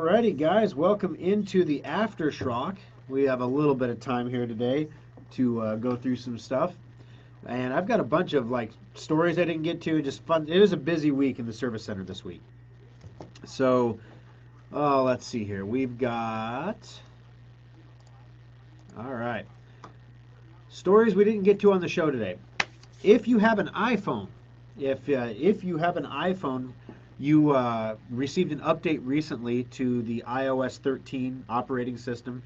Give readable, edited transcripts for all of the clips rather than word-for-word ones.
Alrighty, guys, welcome into the AfterSchrock. We have a little bit of time here today to go through some stuff, and I've got a bunch of stories I didn't get to. Just fun. It was a busy week in the service center this week. So, let's see here. We've got all right stories we didn't get to on the show today. If you have an iPhone, if you have an iPhone, you received an update recently to the iOS 13 operating system.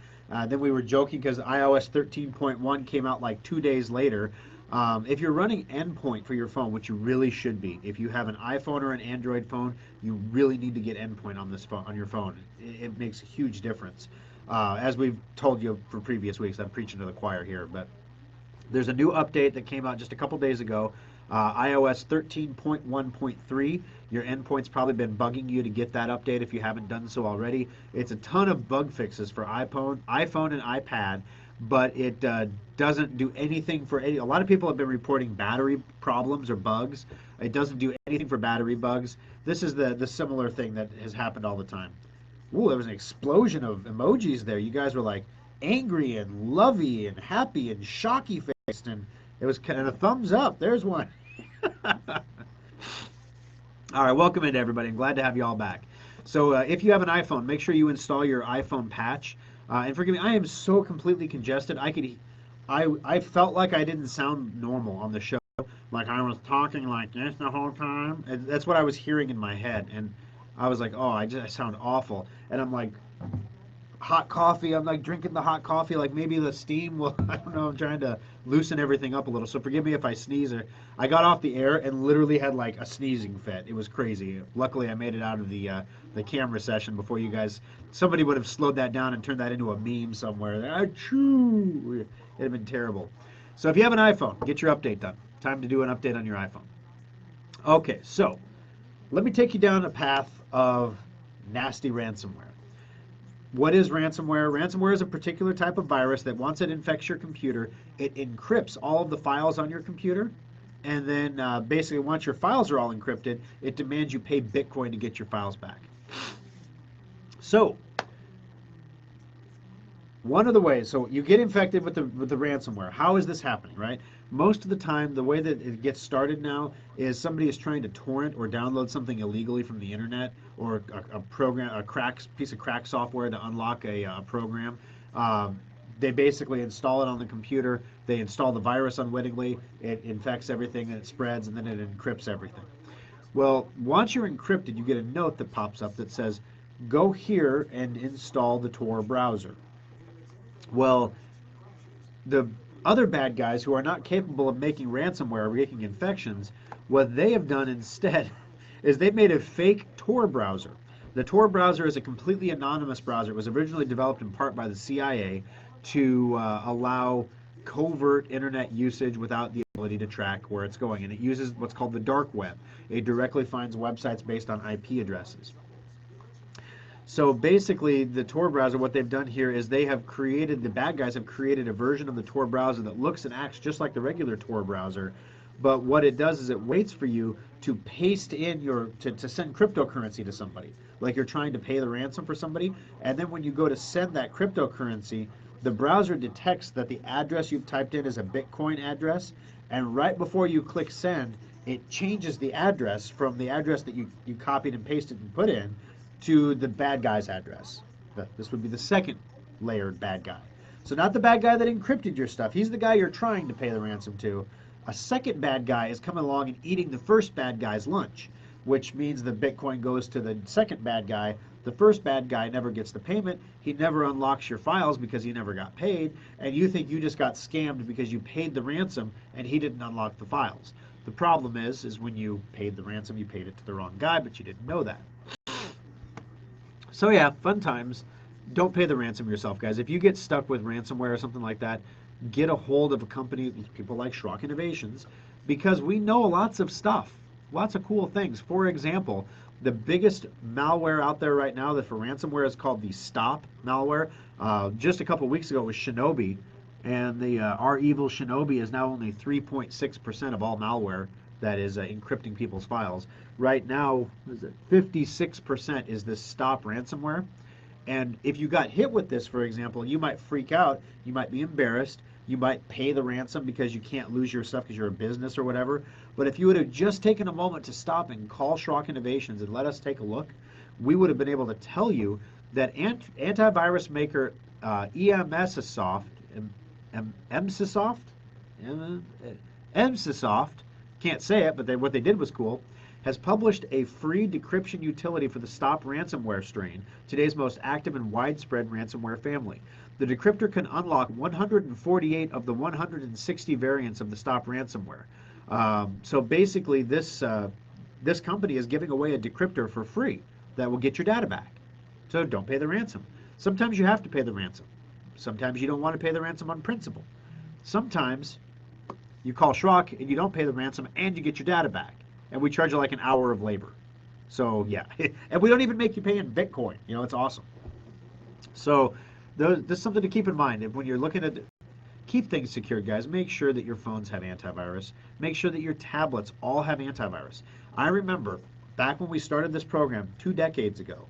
Then we were joking because iOS 13.1 came out like 2 days later. If you're running Endpoint for your phone, which you really should be, if you have an iPhone or an Android phone, you really need to get Endpoint on this phone, on your phone. It makes a huge difference. As we've told you for previous weeks, I'm preaching to the choir here, but there's a new update that came out just a couple days ago. iOS 13.1.3. Your endpoint's probably been bugging you to get that update if you haven't done so already. It's a ton of bug fixes for iPhone and iPad, but it doesn't do anything for any. A lot of people have been reporting battery problems or bugs. It doesn't do anything for battery bugs. This is the similar thing that has happened all the time. Ooh, there was an explosion of emojis there. You guys were like angry and lovey and happy and shocky faced, and it was kind of a thumbs up. There's one. All right, welcome in everybody. I'm glad to have you all back. So if you have an iPhone, make sure you install your iPhone patch. And forgive me, I am so completely congested. I felt like I didn't sound normal on the show. Like I was talking like this the whole time. And that's what I was hearing in my head. And I was like, oh, I sound awful. And I'm like, hot coffee. I'm like drinking the hot coffee. Like maybe the steam will. I don't know. I'm trying to loosen everything up a little. So forgive me if I sneeze. I got off the air and literally had like a sneezing fit. It was crazy. Luckily, I made it out of the camera session before you guys. Somebody would have slowed that down and turned that into a meme somewhere. Achoo! It'd have been terrible. So if you have an iPhone, get your update done. Time to do an update on your iPhone. Okay, so let me take you down a path of nasty ransomware. What is ransomware? Ransomware is a particular type of virus that once it infects your computer, it encrypts all of the files on your computer. And then basically once your files are all encrypted, it demands you pay Bitcoin to get your files back. So one of the ways, so you get infected with the ransomware. How is this happening, right? Most of the time, the way that it gets started now is somebody is trying to torrent or download something illegally from the internet, or a program, piece of crack software to unlock a program. They basically install it on the computer. They install the virus unwittingly. It infects everything and it spreads, and then it encrypts everything. Well, once you're encrypted, you get a note that pops up that says, "Go here and install the Tor browser." Well, the other bad guys who are not capable of making ransomware or making infections, what they have done instead is they've made a fake Tor browser. The Tor browser is a completely anonymous browser. It was originally developed in part by the CIA to allow covert internet usage without the ability to track where it's going. And it uses what's called the dark web. It directly finds websites based on IP addresses. So basically, the Tor browser, what they've done here is the bad guys have created a version of the Tor browser that looks and acts just like the regular Tor browser. But what it does is it waits for you to paste in to send cryptocurrency to somebody. Like you're trying to pay the ransom for somebody. And then when you go to send that cryptocurrency, the browser detects that the address you've typed in is a Bitcoin address. And right before you click send, it changes the address from the address that you copied and pasted and put in to the bad guy's address. This would be the second layered bad guy. So not the bad guy that encrypted your stuff. He's the guy you're trying to pay the ransom to. A second bad guy is coming along and eating the first bad guy's lunch, which means the Bitcoin goes to the second bad guy. The first bad guy never gets the payment. He never unlocks your files because he never got paid. And you think you just got scammed because you paid the ransom and he didn't unlock the files. The problem is when you paid the ransom, you paid it to the wrong guy, but you didn't know that. So yeah, fun times. Don't pay the ransom yourself, guys. If you get stuck with ransomware or something like that, get a hold of a company, people like Schrock Innovations, because we know lots of stuff, lots of cool things. For example, the biggest malware out there right now that for ransomware is called the Stop malware. Just a couple weeks ago it was Shinobi, and the Our Evil Shinobi is now only 3.6% of all malware that is encrypting people's files. Right now, what is it, 56% is this stop ransomware. And if you got hit with this, for example, you might freak out, you might be embarrassed, you might pay the ransom because you can't lose your stuff because you're a business or whatever. But if you would have just taken a moment to stop and call Schrock Innovations and let us take a look, we would have been able to tell you that antivirus maker EMSsoft, EMSsoft, EMSsoft, can't say it, but what they did was cool, has published a free decryption utility for the Stop ransomware strain, today's most active and widespread ransomware family. The decryptor can unlock 148 of the 160 variants of the Stop ransomware. So basically, this company is giving away a decryptor for free that will get your data back. So don't pay the ransom. Sometimes you have to pay the ransom. Sometimes you don't want to pay the ransom on principle. Sometimes you call Schrock and you don't pay the ransom and you get your data back. And we charge you like an hour of labor. So yeah, and we don't even make you pay in Bitcoin. You know, it's awesome. So there's something to keep in mind. When you're looking at, keep things secure, guys. Make sure that your phones have antivirus. Make sure that your tablets all have antivirus. I remember back when we started this program 2 decades ago,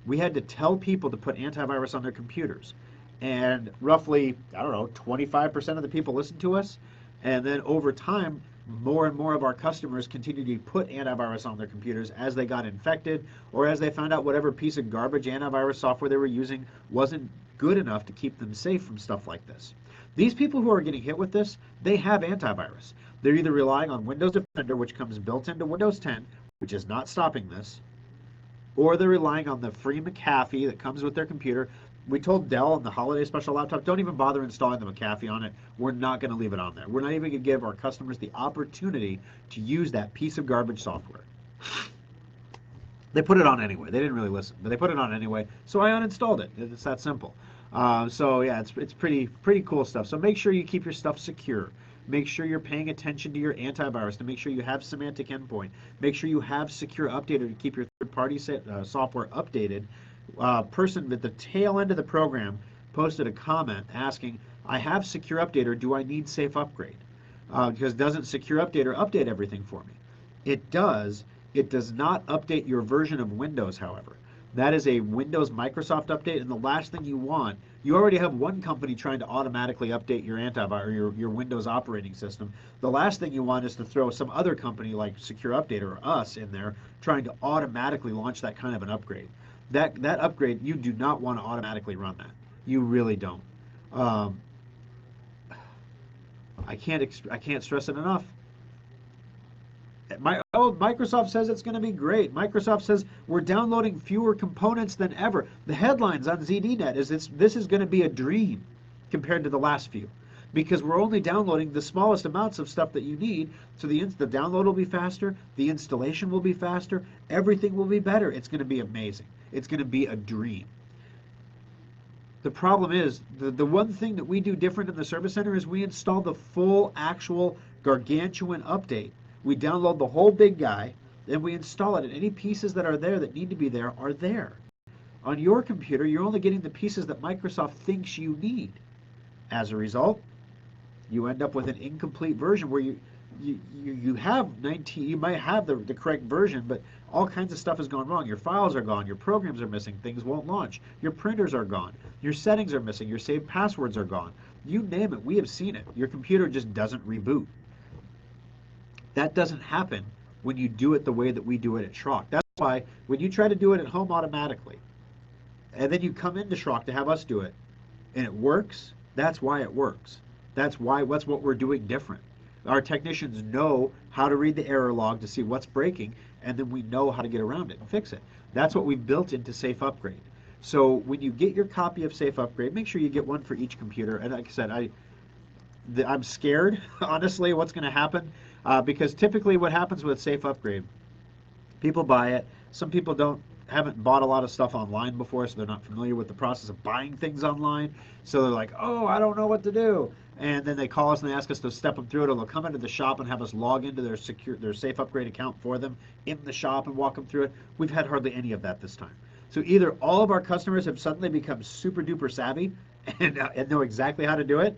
we had to tell people to put antivirus on their computers. And roughly, I don't know, 25% of the people listened to us. And then over time, more and more of our customers continued to put antivirus on their computers as they got infected or as they found out whatever piece of garbage antivirus software they were using wasn't good enough to keep them safe from stuff like this. These people who are getting hit with this, they have antivirus. They're either relying on Windows Defender, which comes built into Windows 10, which is not stopping this, or they're relying on the free McAfee that comes with their computer. We told Dell on the holiday special laptop, don't even bother installing the McAfee on it. We're not going to leave it on there. We're not even going to give our customers the opportunity to use that piece of garbage software. They put it on anyway. They didn't really listen, but they put it on anyway, so I uninstalled it. It's that simple. So yeah, it's pretty cool stuff. So make sure you keep your stuff secure. Make sure you're paying attention to your antivirus to make sure you have semantic endpoint. Make sure you have Secure Updater to keep your third-party software updated. Person at the tail end of the program posted a comment asking, I have Secure Updater, do I need Safe Upgrade? Because doesn't Secure Updater update everything for me? It does. It does not update your version of Windows, however. That is a Windows Microsoft update, and the last thing you want, you already have one company trying to automatically update your antivirus, your Windows operating system. The last thing you want is to throw some other company like Secure Update or us in there trying to automatically launch that kind of an upgrade. That upgrade, you do not want to automatically run that. You really don't. I can't stress it enough. Microsoft says it's going to be great. Microsoft says we're downloading fewer components than ever. The headlines on ZDNet is this is going to be a dream compared to the last few, because we're only downloading the smallest amounts of stuff that you need. So the download will be faster, the installation will be faster, everything will be better. It's going to be amazing. It's going to be a dream. The problem is, the one thing that we do different in the service center is we install the full, actual, gargantuan update. We download the whole big guy, then we install it, and any pieces that are there that need to be there are there. On your computer, you're only getting the pieces that Microsoft thinks you need. As a result, you end up with an incomplete version where you have 19, you might have the correct version, but all kinds of stuff has gone wrong. Your files are gone, your programs are missing, things won't launch, your printers are gone, your settings are missing, your saved passwords are gone. You name it, we have seen it. Your computer just doesn't reboot. That doesn't happen when you do it the way that we do it at Schrock. That's why when you try to do it at home automatically, and then you come into Schrock to have us do it, and it works, that's why it works. That's what we're doing different. Our technicians know how to read the error log to see what's breaking, and then we know how to get around it and fix it. That's what we've built into Safe Upgrade. So when you get your copy of Safe Upgrade, make sure you get one for each computer. And like I said, I'm scared, honestly, what's going to happen, because typically what happens with Safe Upgrade, people buy it. Some people haven't bought a lot of stuff online before, so they're not familiar with the process of buying things online. So they're like, oh, I don't know what to do. And then they call us and they ask us to step them through it, or they'll come into the shop and have us log into their Safe Upgrade account for them in the shop and walk them through it. We've had hardly any of that this time. So either all of our customers have suddenly become super duper savvy and know exactly how to do it,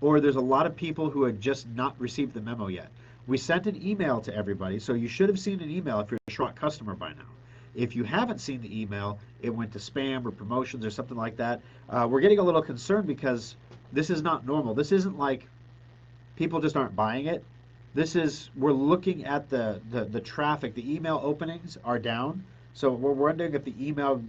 or there's a lot of people who have just not received the memo yet. We sent an email to everybody, so you should have seen an email if you're a Schrock customer by now. If you haven't seen the email, it went to spam or promotions or something like that. We're getting a little concerned because this is not normal. This isn't like people just aren't buying it. This is, we're looking at the traffic. The email openings are down. So we're wondering if the email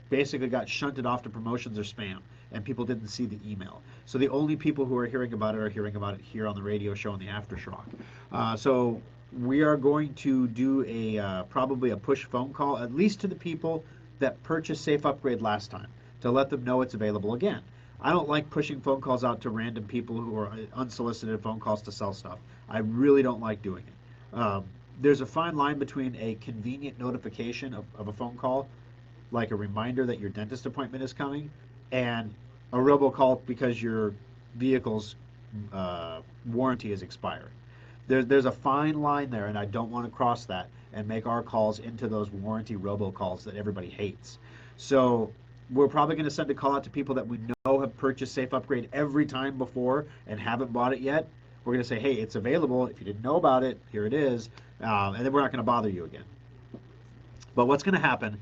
basically got shunted off to promotions or spam and people didn't see the email. So the only people who are hearing about it are hearing about it here on the radio show on the AfterSchrock. So we are going to do a probably a push phone call, at least to the people that purchased Safe Upgrade last time, to let them know it's available again. I don't like pushing phone calls out to random people who are unsolicited phone calls to sell stuff. I really don't like doing it. There's a fine line between a convenient notification of a phone call, like a reminder that your dentist appointment is coming, and a robocall because your vehicle's warranty is expired. There's a fine line there, and I don't want to cross that and make our calls into those warranty robocalls that everybody hates. So we're probably going to send a call out to people that we know have purchased Safe Upgrade every time before and haven't bought it yet. We're going to say, hey, it's available. If you didn't know about it, here it is. And then we're not going to bother you again. But what's going to happen,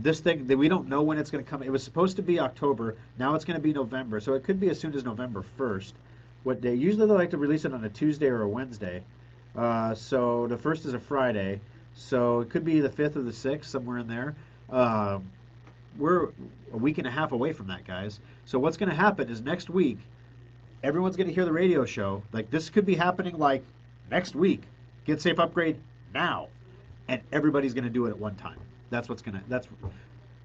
this thing, we don't know when it's going to come. It was supposed to be October. Now it's going to be November. So it could be as soon as November 1st. What day? Usually they like to release it on a Tuesday or a Wednesday. So the 1st is a Friday. So it could be the 5th or the 6th, somewhere in there. We're a week and a half away from that, guys. So what's going to happen is next week, everyone's going to hear the radio show. Like, this could be happening like next week. Get Safe Upgrade now. And everybody's going to do it at one time. That's what's going to,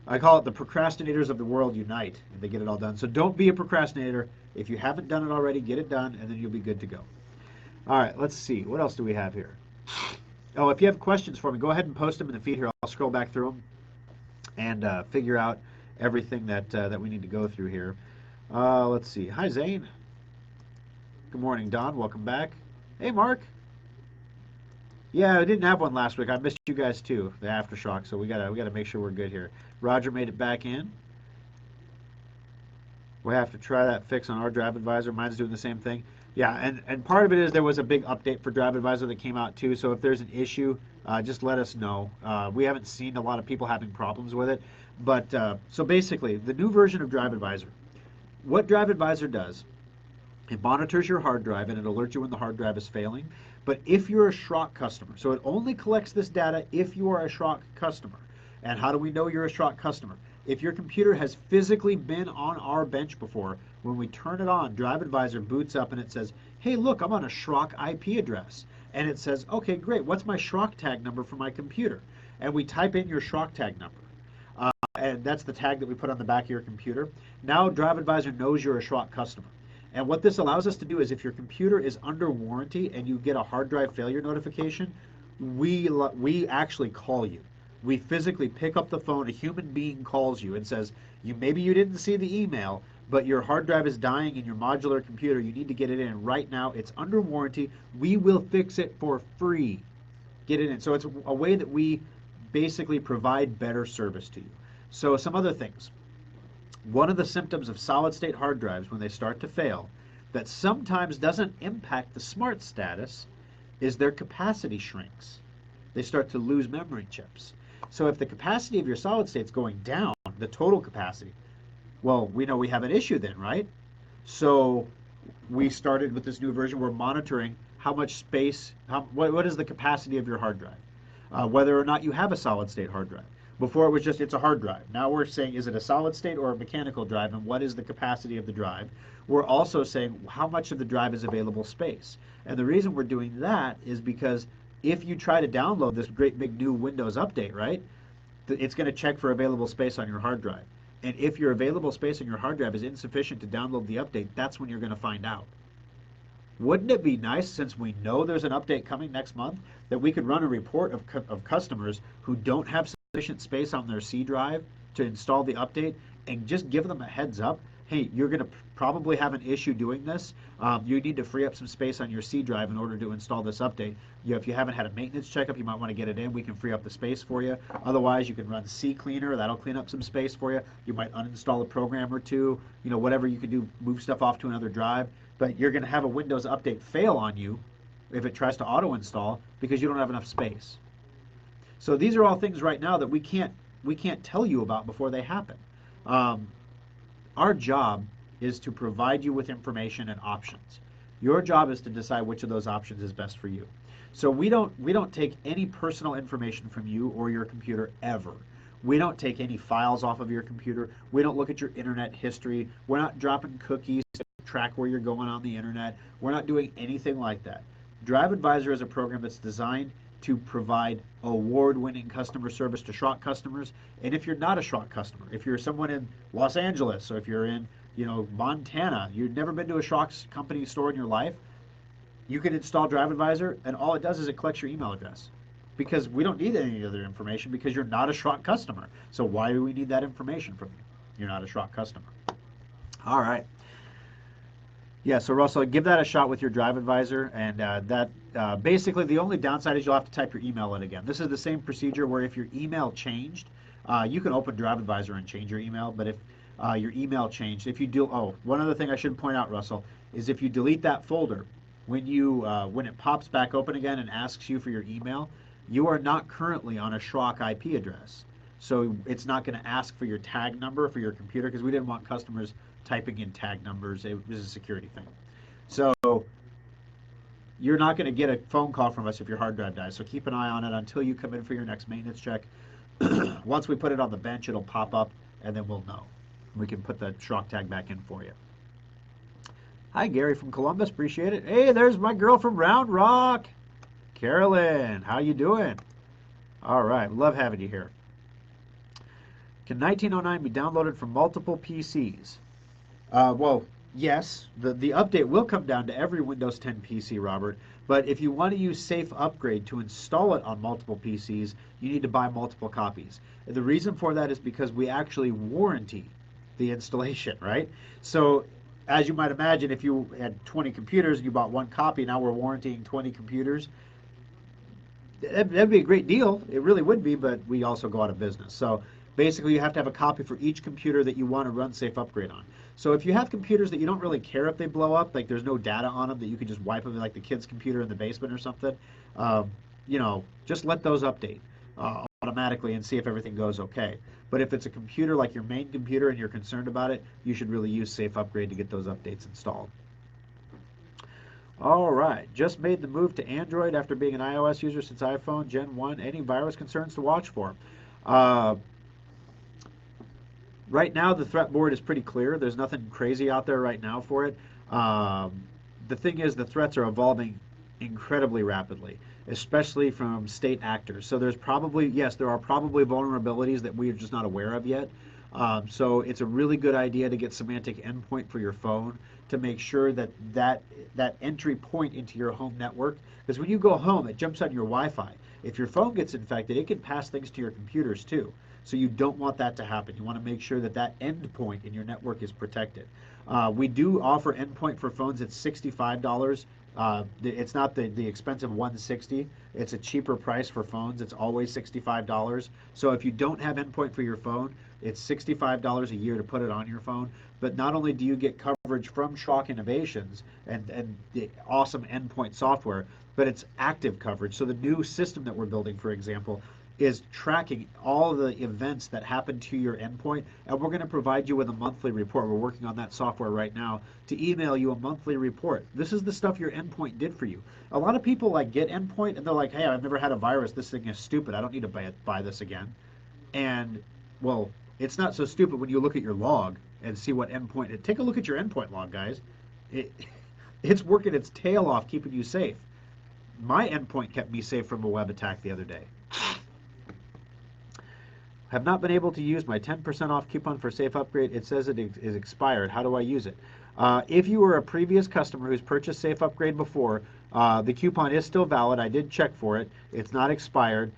I call it the procrastinators of the world unite, and they get it all done. So don't be a procrastinator. If you haven't done it already, get it done, and then you'll be good to go. All right, let's see. What else do we have here? Oh, if you have questions for me, go ahead and post them in the feed here. I'll scroll back through them and figure out everything that we need to go through here. Let's see. Hi, Zane. Good morning, Don. Welcome back. Hey, Mark. Yeah, I didn't have one last week. I missed you guys too, the AfterSchrock. So we gotta make sure we're good here. Roger made it back in. We have to try that fix on our Drive Advisor. Mine's doing the same thing. Yeah, and part of it is there was a big update for Drive Advisor that came out too. So if there's an issue, just let us know. We haven't seen a lot of people having problems with it. But so basically, the new version of Drive Advisor, what Drive Advisor does, it monitors your hard drive and it alerts you when the hard drive is failing. But if you're a Schrock customer, so it only collects this data if you are a Schrock customer. And how do we know you're a Schrock customer? If your computer has physically been on our bench before, when we turn it on, Drive Advisor boots up and it says, hey, look, I'm on a Schrock IP address. And it says, okay, great, what's my Schrock tag number for my computer? And we type in your Schrock tag number. And that's the tag that we put on the back of your computer. Now Drive Advisor knows you're a Schrock customer. And what this allows us to do is if your computer is under warranty and you get a hard drive failure notification, we actually call you. We physically pick up the phone, a human being calls you and says, maybe you didn't see the email, but your hard drive is dying in your modular computer. You need to get it in right now. It's under warranty. We will fix it for free. Get it in. So it's a way that we basically provide better service to you. So some other things. One of the symptoms of solid-state hard drives when they start to fail that sometimes doesn't impact the smart status is their capacity shrinks. They start to lose memory chips. So if the capacity of your solid state is going down, the total capacity, well, we know we have an issue then, right? So we started with this new version. We're monitoring how much space, what is the capacity of your hard drive, whether or not you have a solid-state hard drive. Before it was just, it's a hard drive. Now we're saying, is it a solid state or a mechanical drive, and what is the capacity of the drive? We're also saying how much of the drive is available space. And the reason we're doing that is because if you try to download this great big new Windows update, right, it's going to check for available space on your hard drive. And if your available space on your hard drive is insufficient to download the update, that's when you're going to find out. Wouldn't it be nice, since we know there's an update coming next month, that we could run a report of customers who don't have sufficient space on their C drive to install the update and just give them a heads up? Hey, you're going to probably have an issue doing this. You need to free up some space on your C drive in order to install this update. If you haven't had a maintenance checkup, you might want to get it in. We can free up the space for you. Otherwise, you can run C Cleaner. That'll clean up some space for you. You might uninstall a program or two. Whatever you can do, move stuff off to another drive. But you're going to have a Windows update fail on you. if it tries to auto install because you don't have enough space. So these are all things right now that we can't tell you about before they happen. Um, our job is to provide you with information and options. Your job is to decide which of those options is best for you. So we don't take any personal information from you or your computer ever. We don't take any files off of your computer. We don't look at your internet history. We're not dropping cookies to track where you're going on the internet. We're not doing anything like that. Drive Advisor is a program that's designed to provide award-winning customer service to Schrock customers. And if you're not a Schrock customer, if you're someone in Los Angeles, or if you're in, Montana, you've never been to a Schrock company store in your life, you can install Drive Advisor, and all it does is it collects your email address. Because we don't need any other information because you're not a Schrock customer. So why do we need that information from you? You're not a Schrock customer. All right. Yeah, so Russell, give that a shot with your Drive Advisor, and basically the only downside is you'll have to type your email in again. This is the same procedure where if your email changed, you can open Drive Advisor and change your email, but if your email changed, if you do, one other thing I should point out, Russell, is if you delete that folder, when it pops back open again and asks you for your email, you are not currently on a Schrock IP address. So it's not going to ask for your tag number for your computer because we didn't want customers typing in tag numbers. It was a security thing. So you're not going to get a phone call from us if your hard drive dies. So keep an eye on it until you come in for your next maintenance check. Once we put it on the bench, it'll pop up, and then we'll know. We can put the Schrock tag back in for you. Hi, Gary from Columbus. Appreciate it. Hey, there's my girl from Round Rock. Carolyn, how you doing? All right, love having you here. Can 1909 be downloaded from multiple PCs? Well, yes. The update will come down to every Windows 10 PC, Robert. But if you want to use Safe Upgrade to install it on multiple PCs, you need to buy multiple copies. The reason for that is because we actually warranty the installation, right? So as you might imagine, if you had 20 computers and you bought one copy, now we're warrantying 20 computers. That'd be a great deal. It really would be, but we also go out of business. So basically, you have to have a copy for each computer that you want to run Safe Upgrade on. So if you have computers that you don't really care if they blow up, like there's no data on them that you can just wipe them, like the kid's computer in the basement or something, just let those update automatically and see if everything goes okay. But if it's a computer like your main computer and you're concerned about it, you should really use Safe Upgrade to get those updates installed. All right, just made the move to Android after being an iOS user since iPhone Gen 1. Any virus concerns to watch for? Right now, the threat board is pretty clear. There's nothing crazy out there right now for it. The thing is, the threats are evolving incredibly rapidly, especially from state actors. So there's probably, yes, there are probably vulnerabilities that we are just not aware of yet. So it's a really good idea to get Semantic Endpoint for your phone to make sure that entry point into your home network, because when you go home, it jumps on your Wi-Fi. If your phone gets infected, it can pass things to your computers too. So you don't want that to happen. You want to make sure that endpoint in your network is protected. We do offer endpoint for phones at $65. It's not the expensive $160. It's a cheaper price for phones. It's always $65. So if you don't have endpoint for your phone, it's $65 a year to put it on your phone. But not only do you get coverage from Schrock Innovations and the awesome endpoint software, but it's active coverage. So the new system that we're building, for example, is tracking all of the events that happen to your endpoint, and we're going to provide you with a monthly report. We're working on that software right now to email you a monthly report. This is the stuff your endpoint did for you. A lot of people get endpoint and they're like, hey, I've never had a virus. This thing is stupid. I don't need to buy this again. And well, it's not so stupid when you look at your log and see what endpoint. Take a look at your endpoint log, guys. It's working its tail off keeping you safe. My endpoint kept me safe from a web attack the other day. Have not been able to use my 10% off coupon for Safe Upgrade. It says it is expired. How do I use it? If you were a previous customer who's purchased Safe Upgrade before, the coupon is still valid. I did check for it. It's not expired.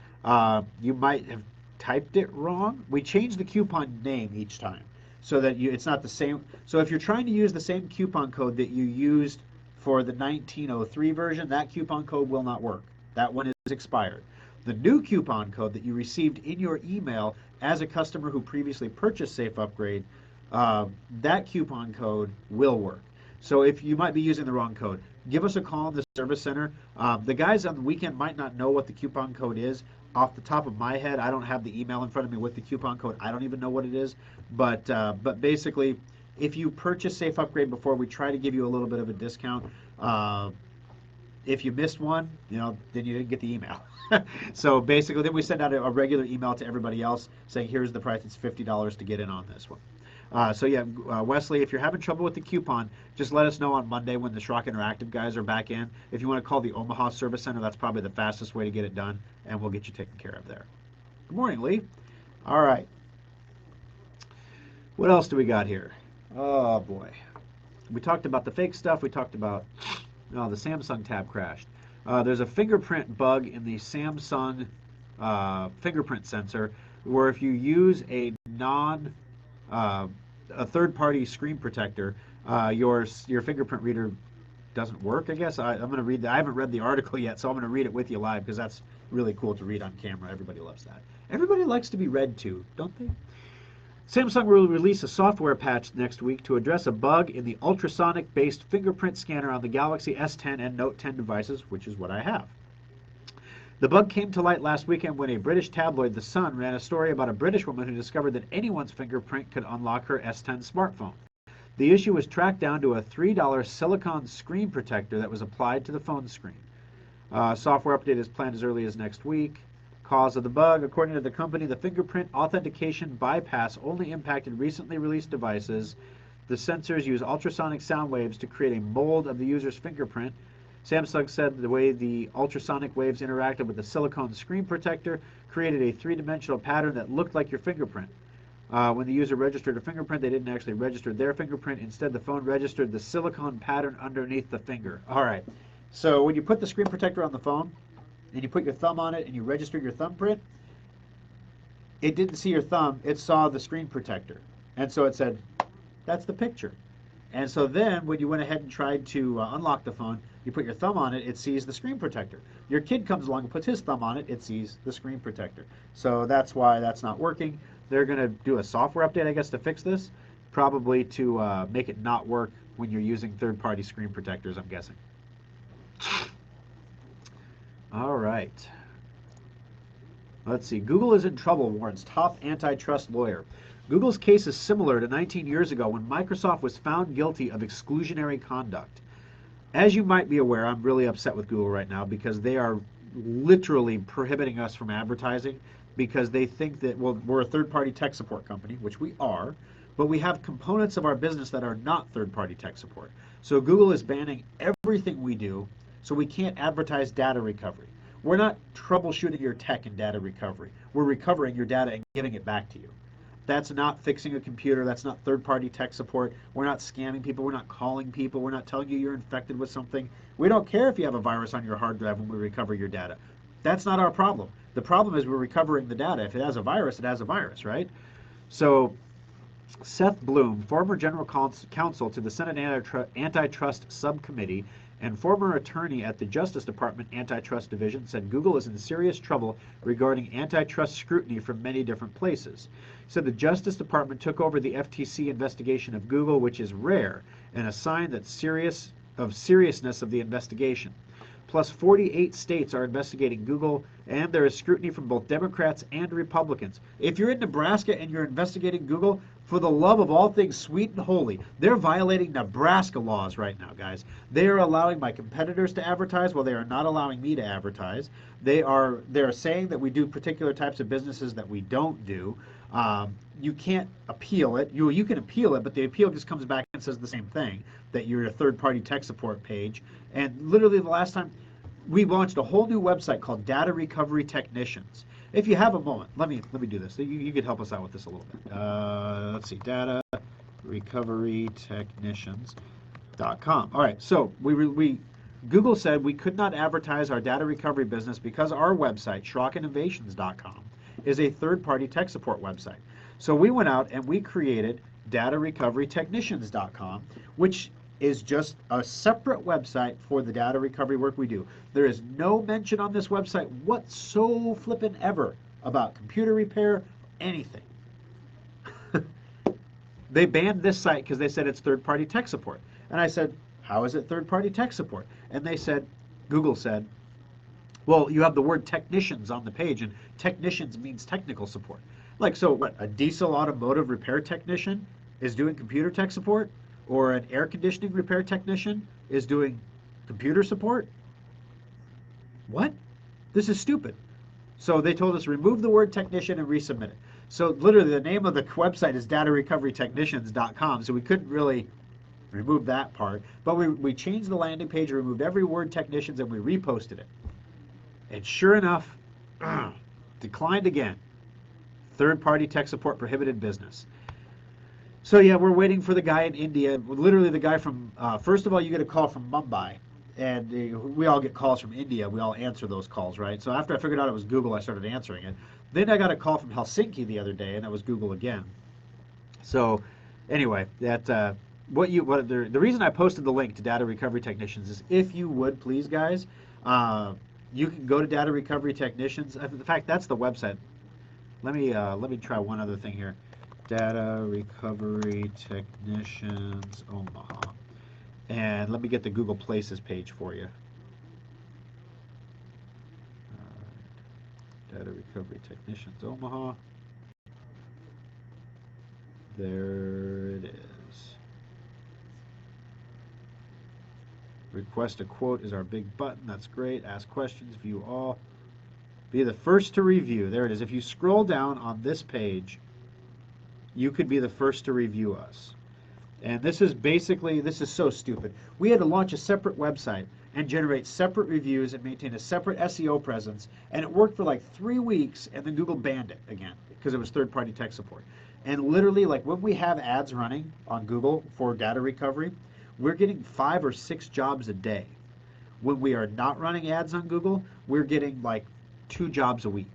You might have typed it wrong. We change the coupon name each time so that it's not the same. So if you're trying to use the same coupon code that you used for the 1903 version, that coupon code will not work. That one is expired. The new coupon code that you received in your email as a customer who previously purchased Safe Upgrade, that coupon code will work. So if you might be using the wrong code, give us a call in the service center. The guys on the weekend might not know what the coupon code is. Off the top of my head, I don't have the email in front of me with the coupon code. I don't even know what it is. But basically, if you purchase Safe Upgrade before, we try to give you a little bit of a discount. If you missed one, then you didn't get the email. So basically, then we send out a regular email to everybody else saying, here's the price. It's $50 to get in on this one. Wesley, if you're having trouble with the coupon, just let us know on Monday when the Schrock Interactive guys are back in. If you want to call the Omaha Service Center, that's probably the fastest way to get it done, and we'll get you taken care of there. Good morning, Lee. All right. What else do we got here? Oh, boy. We talked about the fake stuff. We talked about the Samsung tab crashed. There's a fingerprint bug in the Samsung fingerprint sensor where if you use a third-party screen protector, your fingerprint reader doesn't work, I guess. I'm going to read that. I haven't read the article yet, so I'm going to read it with you live because that's really cool to read on camera. Everybody loves that. Everybody likes to be read to, don't they? Samsung will release a software patch next week to address a bug in the ultrasonic-based fingerprint scanner on the Galaxy S10 and Note 10 devices, which is what I have. The bug came to light last weekend when a British tabloid, The Sun, ran a story about a British woman who discovered that anyone's fingerprint could unlock her S10 smartphone. The issue was tracked down to a $3 silicone screen protector that was applied to the phone screen. Software update is planned as early as next week. Cause of the bug, according to the company, the fingerprint authentication bypass only impacted recently released devices. The sensors use ultrasonic sound waves to create a mold of the user's fingerprint. Samsung said the way the ultrasonic waves interacted with the silicone screen protector created a three-dimensional pattern that looked like your fingerprint. When the user registered a fingerprint, they didn't actually register their fingerprint. Instead, the phone registered the silicone pattern underneath the finger. All right. So when you put the screen protector on the phone, and you put your thumb on it and you register your thumbprint, it didn't see your thumb, it saw the screen protector. And so it said, that's the picture. And so then when you went ahead and tried to unlock the phone, you put your thumb on it, it sees the screen protector. Your kid comes along and puts his thumb on it, it sees the screen protector. So that's why that's not working. They're going to do a software update, I guess, to fix this, probably to make it not work when you're using third-party screen protectors, I'm guessing. All right. Let's see. Google is in trouble, warns top antitrust lawyer. Google's case is similar to 19 years ago when Microsoft was found guilty of exclusionary conduct. As you might be aware, I'm really upset with Google right now because they are literally prohibiting us from advertising because they think that, well, we're a third-party tech support company, which we are, but we have components of our business that are not third-party tech support. So Google is banning everything we do. So we can't advertise data recovery. We're not troubleshooting your tech in data recovery. We're recovering your data and giving it back to you. That's not fixing a computer. That's not third-party tech support. We're not scamming people. We're not calling people. We're not telling you you're infected with something. We don't care if you have a virus on your hard drive when we recover your data. That's not our problem. The problem is we're recovering the data. If it has a virus, it has a virus, right? So Seth Bloom, former general counsel to the Senate Antitrust Subcommittee, and former attorney at the Justice Department Antitrust Division, said Google is in serious trouble regarding antitrust scrutiny from many different places. He said the Justice Department took over the FTC investigation of Google, which is rare, and a sign that seriousness of the investigation. Plus, 48 states are investigating Google, and there is scrutiny from both Democrats and Republicans. If you're in Nebraska and you're investigating Google, for the love of all things sweet and holy, they're violating Nebraska laws right now, guys. They are allowing my competitors to advertise while they are not allowing me to advertise. They're saying that we do particular types of businesses that we don't do. You can't appeal it. You can appeal it, but the appeal just comes back and says the same thing, that you're a third-party tech support page. And literally the last time, we launched a whole new website called Data Recovery Technicians. If you have a moment, let me do this. You could help us out with this a little bit. Let's see, Data Recovery Technicians.com. All right, so Google said we could not advertise our data recovery business because our website, SchrockInnovations.com, is a third-party tech support website. So we went out and we created DataRecoveryTechnicians.com, which is just a separate website for the data recovery work we do. There is no mention on this website whatsoever about computer repair, anything. They banned this site because they said it's third-party tech support. And I said, how is it third-party tech support? And they said, Google said, well, you have the word technicians on the page, and technicians means technical support. Like, so what, a diesel automotive repair technician is doing computer tech support? Or an air conditioning repair technician is doing computer support? What? This is stupid. So they told us remove the word technician and resubmit it. So literally the name of the website is datarecoverytechnicians.com. So we couldn't really remove that part. But we changed the landing page, removed every word technicians, and we reposted it. And sure enough, declined again. Third-party tech support prohibited business. So yeah, we're waiting for the guy in India. Literally the guy from, first of all, you get a call from Mumbai. And we all get calls from India. We all answer those calls, right? So after I figured out it was Google, I started answering it. Then I got a call from Helsinki the other day, and that was Google again. So anyway, the reason I posted the link to Data Recovery Technicians is if you would please, guys, you can go to Data Recovery Technicians. In fact, that's the website. Let me try one other thing here. Data Recovery Technicians Omaha. And let me get the Google Places page for you. Data Recovery Technicians Omaha. There it is. Request a quote is our big button. That's great. Ask questions, view all. Be the first to review. There it is. If you scroll down on this page, you could be the first to review us. And this is so stupid. We had to launch a separate website and generate separate reviews and maintain a separate SEO presence. And it worked for like 3 weeks, and then Google banned it again because it was third-party tech support. And literally, like when we have ads running on Google for data recovery, we're getting 5 or 6 jobs a day. When we are not running ads on Google, we're getting like 2 jobs a week.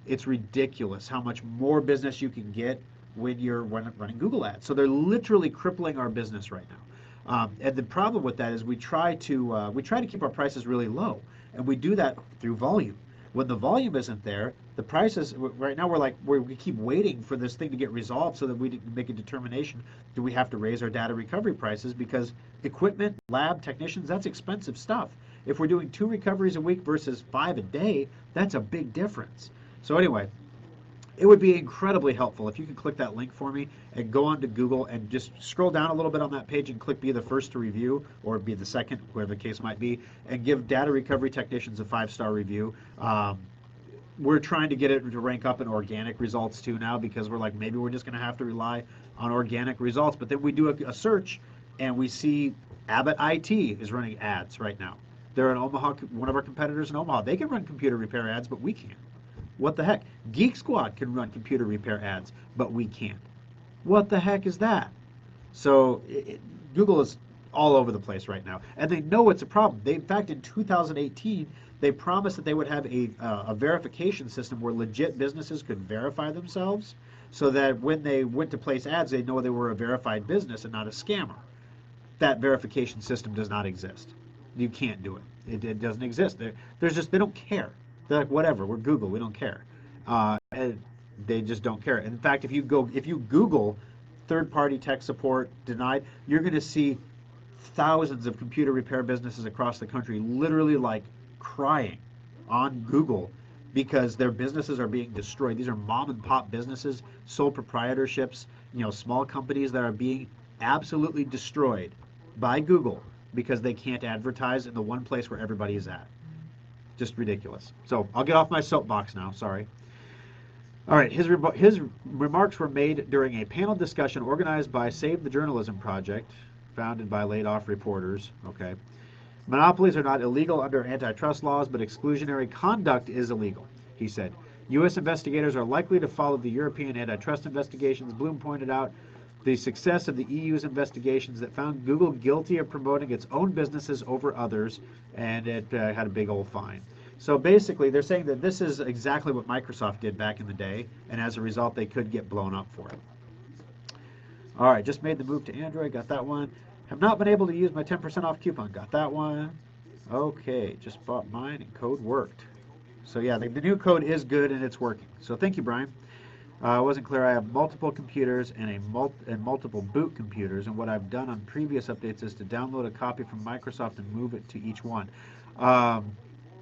It's ridiculous how much more business you can get when you're running Google ads. So they're literally crippling our business right now. And the problem with that is we try to keep our prices really low, and we do that through volume. When the volume isn't there, the prices right now we keep waiting for this thing to get resolved so that we can make a determination. Do we have to raise our data recovery prices? Because equipment, lab technicians, that's expensive stuff. If we're doing 2 recoveries a week versus 5 a day, that's a big difference. So anyway, it would be incredibly helpful if you could click that link for me and go on to Google and just scroll down a little bit on that page and click be the first to review or be the second, whatever the case might be, and give Data Recovery Technicians a 5-star review. We're trying to get it to rank up in organic results too now because we're like, maybe we're just going to have to rely on organic results. But then we do a search and we see Abbott IT is running ads right now. They're in Omaha, one of our competitors in Omaha. They can run computer repair ads, but we can't. What the heck? Geek Squad can run computer repair ads, but we can't. What the heck is that? So Google is all over the place right now, and they know it's a problem. In fact, in 2018, they promised that they would have a verification system where legit businesses could verify themselves so that when they went to place ads, they know they were a verified business and not a scammer. That verification system does not exist. You can't do it. It doesn't exist. They don't care. They're like, whatever, we're Google, we don't care. And they just don't care. In fact, if you Google third-party tech support denied, you're going to see thousands of computer repair businesses across the country literally like crying on Google because their businesses are being destroyed. These are mom and pop businesses, sole proprietorships, small companies that are being absolutely destroyed by Google because they can't advertise in the one place where everybody is at. Just ridiculous. So I'll get off my soapbox now. Sorry. All right. His remarks were made during a panel discussion organized by Save the Journalism Project, founded by laid-off reporters. Okay. Monopolies are not illegal under antitrust laws, but exclusionary conduct is illegal, he said. U.S. investigators are likely to follow the European antitrust investigations. Bloom pointed out the success of the EU's investigations that found Google guilty of promoting its own businesses over others, and it had a big old fine. So basically, they're saying that this is exactly what Microsoft did back in the day, and as a result, they could get blown up for it. All right, just made the move to Android, got that one. Have not been able to use my 10% off coupon, got that one. Okay, just bought mine and code worked. So yeah, the new code is good and it's working. So thank you, Brian. It wasn't clear. I have multiple computers and multiple boot computers, and what I've done on previous updates is to download a copy from Microsoft and move it to each one. Um,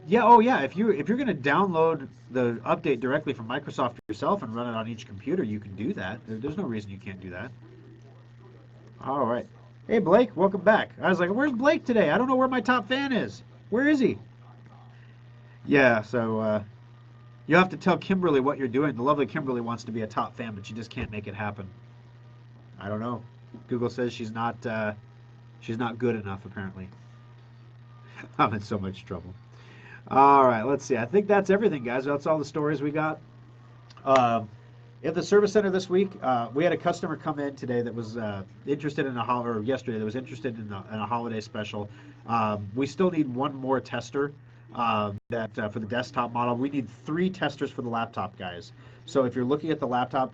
yeah, oh yeah. If you're going to download the update directly from Microsoft yourself and run it on each computer, you can do that. There's no reason you can't do that. All right. Hey Blake, welcome back. I was like, where's Blake today? I don't know where my top fan is. Where is he? Yeah, so you'll have to tell Kimberly what you're doing. The lovely Kimberly wants to be a top fan, but she just can't make it happen. I don't know. Google says she's not good enough apparently. I'm in so much trouble. All right, let's see. I think that's everything, guys. That's all the stories we got. Um, at the service center this week, we had a customer come in today that was interested in or yesterday that was interested in a holiday special. We still need one more tester that for the desktop model. We need 3 testers for the laptop, guys. So if you're looking at the laptop,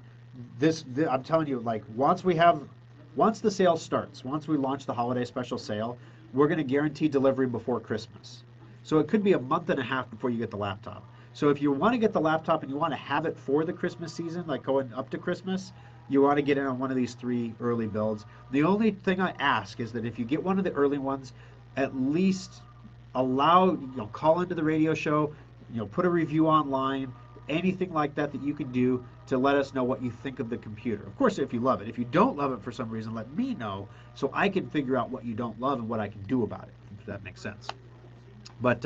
I'm telling you, like once the sale starts, once we launch the holiday special sale, we're going to guarantee delivery before Christmas. So it could be a month and a half before you get the laptop. So if you want to get the laptop and you want to have it for the Christmas season, like going up to Christmas, you want to get in on one of these 3 early builds. The only thing I ask is that if you get one of the early ones, at least call into the radio show, put a review online, anything like that that you can do to let us know what you think of the computer. Of course, if you love it. If you don't love it for some reason, let me know so I can figure out what you don't love and what I can do about it, if that makes sense. But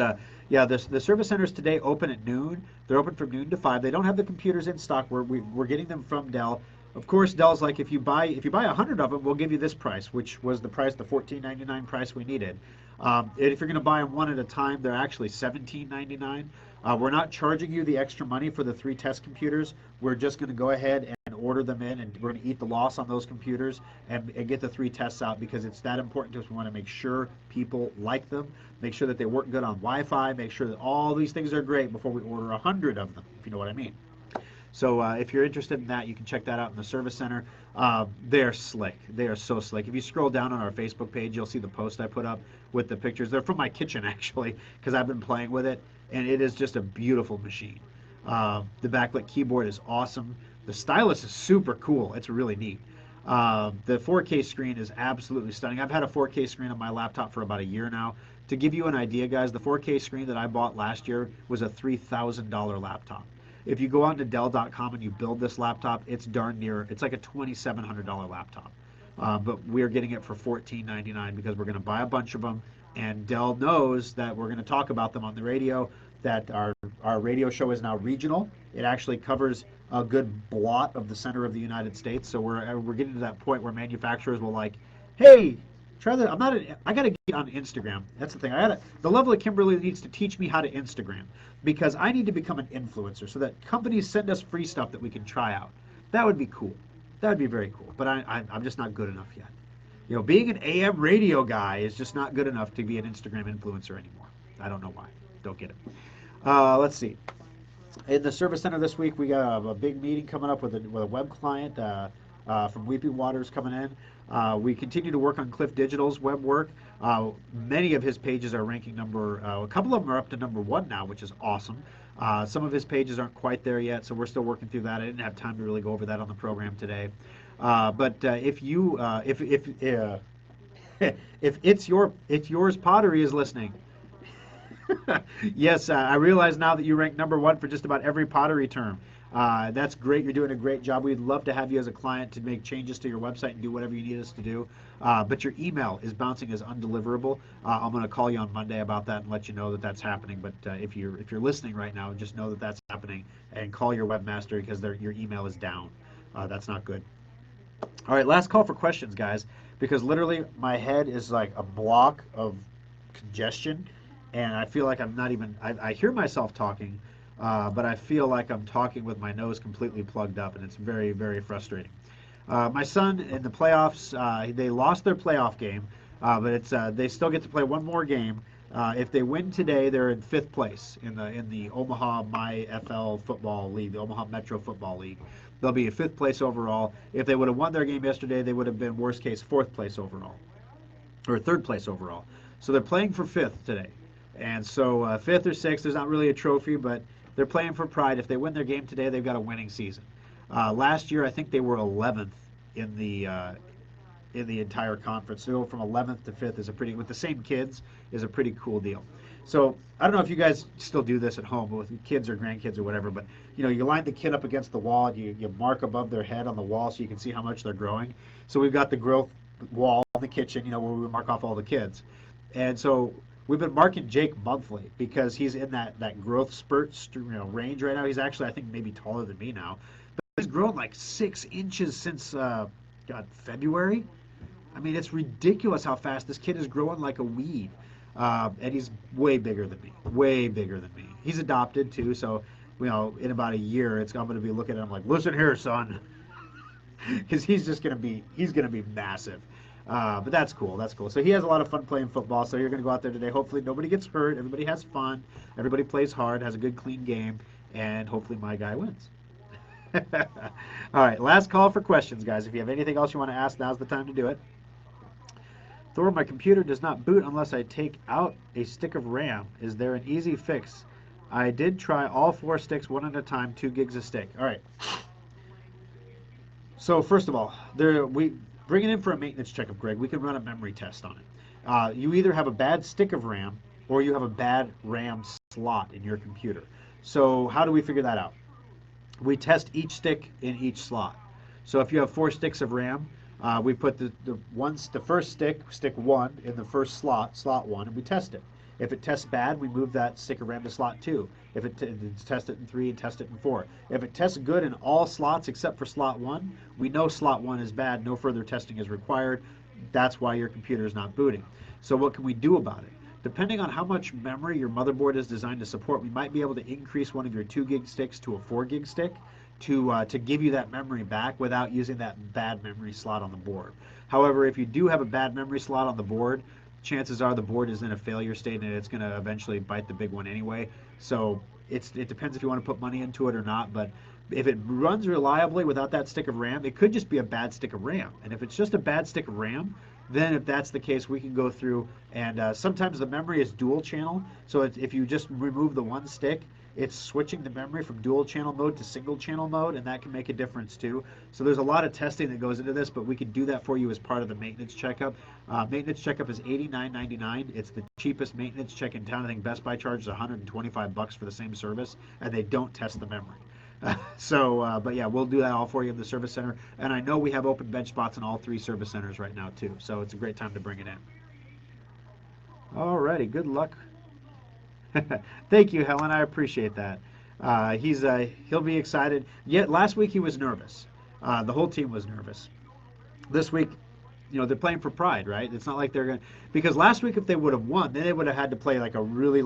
yeah, the service centers today open at noon. They're open from noon to 5. They don't have the computers in stock. We're getting them from Dell. Of course, Dell's like, if you buy 100 of them, we'll give you this price, which was the $14.99 price we needed. If you're going to buy them one at a time, they're actually $17.99. We're not charging you the extra money for the 3 test computers. We're just going to go ahead and order them in, and we're going to eat the loss on those computers and get the 3 tests out because it's that important to us. We want to make sure people like them, make sure that they work good on Wi-Fi, make sure that all these things are great before we order 100 of them, if you know what I mean. So if you're interested in that, you can check that out in the service center. They're slick. They are so slick. If you scroll down on our Facebook page, you'll see the post I put up with the pictures. They're from my kitchen, actually, because I've been playing with it, and it is just a beautiful machine. The backlit keyboard is awesome. The stylus is super cool. It's really neat. The 4K screen is absolutely stunning. I've had a 4K screen on my laptop for about a year now. To give you an idea, guys, the 4K screen that I bought last year was a $3,000 laptop. If you go on to Dell.com and you build this laptop, it's like a $2,700 laptop. But we're getting it for $14.99 because we're going to buy a bunch of them. And Dell knows that we're going to talk about them on the radio, that our radio show is now regional. It actually covers a good blot of the center of the United States. So we're getting to that point where manufacturers will like, hey, try that. I got to get on Instagram. That's the thing. The level of Kimberly needs to teach me how to Instagram because I need to become an influencer so that companies send us free stuff that we can try out. That would be cool. That would be very cool. But I'm just not good enough yet. Being an AM radio guy is just not good enough to be an Instagram influencer anymore. I don't know why. Don't get it. Let's see. In the service center this week, we got a big meeting coming up with a web client from Weeping Waters coming in. We continue to work on Cliff Digital's web work. Many of his pages are ranking a couple of them are up to number 1 now, which is awesome. Some of his pages aren't quite there yet, so we're still working through that. I didn't have time to really go over that on the program today. But if it's yours pottery is listening, yes, I realize now that you rank number 1 for just about every pottery term. That's great. You're doing a great job. We'd love to have you as a client to make changes to your website and do whatever you need us to do. But your email is bouncing as undeliverable. I'm going to call you on Monday about that and let you know that that's happening. But if you're listening right now, just know that that's happening and call your webmaster because your email is down. That's not good. All right, last call for questions, guys, because literally my head is like a block of congestion, and I feel like I'm not even. I hear myself talking. But I feel like I'm talking with my nose completely plugged up, and it's very, very frustrating. My son in the playoffs, they lost their playoff game, but they still get to play one more game. If they win today, they're in 5th place in the Omaha MyFL Football League, the Omaha Metro Football League. They'll be in 5th place overall. If they would have won their game yesterday, they would have been worst case 4th place overall, or 3rd place overall. So they're playing for 5th today, and so 5th or 6th, there's not really a trophy, but they're playing for pride. If they win their game today, they've got a winning season. Last year, I think they were 11th in the entire conference. So from 11th to 5th is a pretty, with the same kids, is a pretty cool deal. So I don't know if you guys still do this at home with kids or grandkids or whatever, but you line the kid up against the wall and you mark above their head on the wall so you can see how much they're growing. So we've got the growth wall in the kitchen, where we mark off all the kids. And so we've been marking Jake monthly because he's in that growth spurt range right now. He's actually, I think, maybe taller than me now. But he's grown like 6 inches since February. I mean, it's ridiculous how fast this kid is growing like a weed. And he's way bigger than me, way bigger than me. He's adopted too, so in about a year, I'm going to be looking at him like, listen here, son, because he's gonna be massive. But that's cool. That's cool. So he has a lot of fun playing football. So you're going to go out there today. Hopefully nobody gets hurt. Everybody has fun. Everybody plays hard, has a good, clean game, and hopefully my guy wins. All right, last call for questions, guys. If you have anything else you want to ask, now's the time to do it. Thor, my computer does not boot unless I take out a stick of RAM. Is there an easy fix? I did try all 4 sticks one at a time, 2 gigs a stick. All right. So first of all, we bring it in for a maintenance checkup, Greg. We can run a memory test on it. You either have a bad stick of RAM or you have a bad RAM slot in your computer. So how do we figure that out? We test each stick in each slot. So if you have 4 sticks of RAM, we put the first stick 1, in the first slot 1, and we test it. If it tests bad, we move that stick of RAM to slot 2. If it test it in 3 and test it in 4. If it tests good in all slots except for slot 1, we know slot 1 is bad. No further testing is required. That's why your computer is not booting. So what can we do about it? Depending on how much memory your motherboard is designed to support, we might be able to increase one of your 2 gig sticks to a 4 gig stick to give you that memory back without using that bad memory slot on the board. However, if you do have a bad memory slot on the board, chances are the board is in a failure state and it's going to eventually bite the big one anyway. So it depends if you want to put money into it or not. But if it runs reliably without that stick of RAM, it could just be a bad stick of RAM. And if it's just a bad stick of RAM, then if that's the case, we can go through and sometimes the memory is dual channel. So if you just remove the one stick, it's switching the memory from dual channel mode to single channel mode, and that can make a difference too. So there's a lot of testing that goes into this, but we can do that for you as part of the maintenance checkup. Maintenance checkup is $89.99. It's the cheapest maintenance check in town. I think Best Buy charges $125 for the same service, and they don't test the memory. But yeah, we'll do that all for you in the service center. And I know we have open bench spots in all 3 service centers right now too. So it's a great time to bring it in. Alrighty, good luck. Thank you, Helen. I appreciate that. He'll be excited. Yet last week he was nervous. The whole team was nervous. This week, they're playing for pride, right? It's not like they're going to, because last week if they would have won, then they would have had to play like a really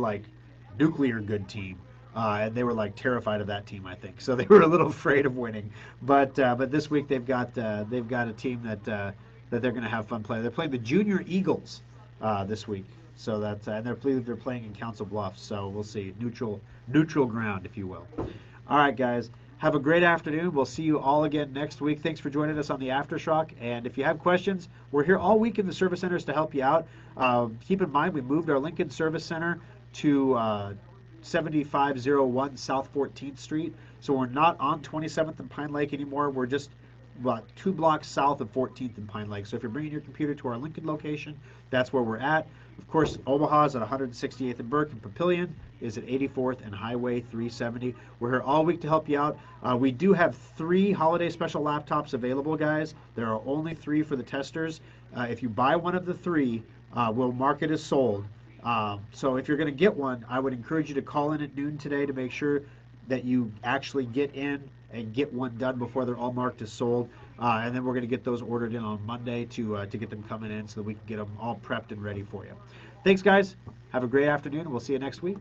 nuclear good team. And they were terrified of that team, I think. So they were a little afraid of winning. But this week they've got a team that they're going to have fun playing. They're playing the Junior Eagles this week. So and they're playing in Council Bluffs. So we'll see, neutral ground, if you will. All right, guys. Have a great afternoon. We'll see you all again next week. Thanks for joining us on the AfterSchrock. And if you have questions, we're here all week in the service centers to help you out. Keep in mind, we moved our Lincoln Service Center to 7501 South 14th Street. So we're not on 27th and Pine Lake anymore. We're just about 2 blocks south of 14th and Pine Lake. So if you're bringing your computer to our Lincoln location, that's where we're at. Of course, Omaha's at 168th and Burke, and Papillion is at 84th and Highway 370. We're here all week to help you out. We do have 3 holiday special laptops available, guys. There are only 3 for the testers. If you buy one of the 3, we'll mark it as sold. So if you're going to get one, I would encourage you to call in at noon today to make sure that you actually get in and get one done before they're all marked as sold. And then we're going to get those ordered in on Monday to get them coming in so that we can get them all prepped and ready for you. Thanks, guys. Have a great afternoon, and we'll see you next week.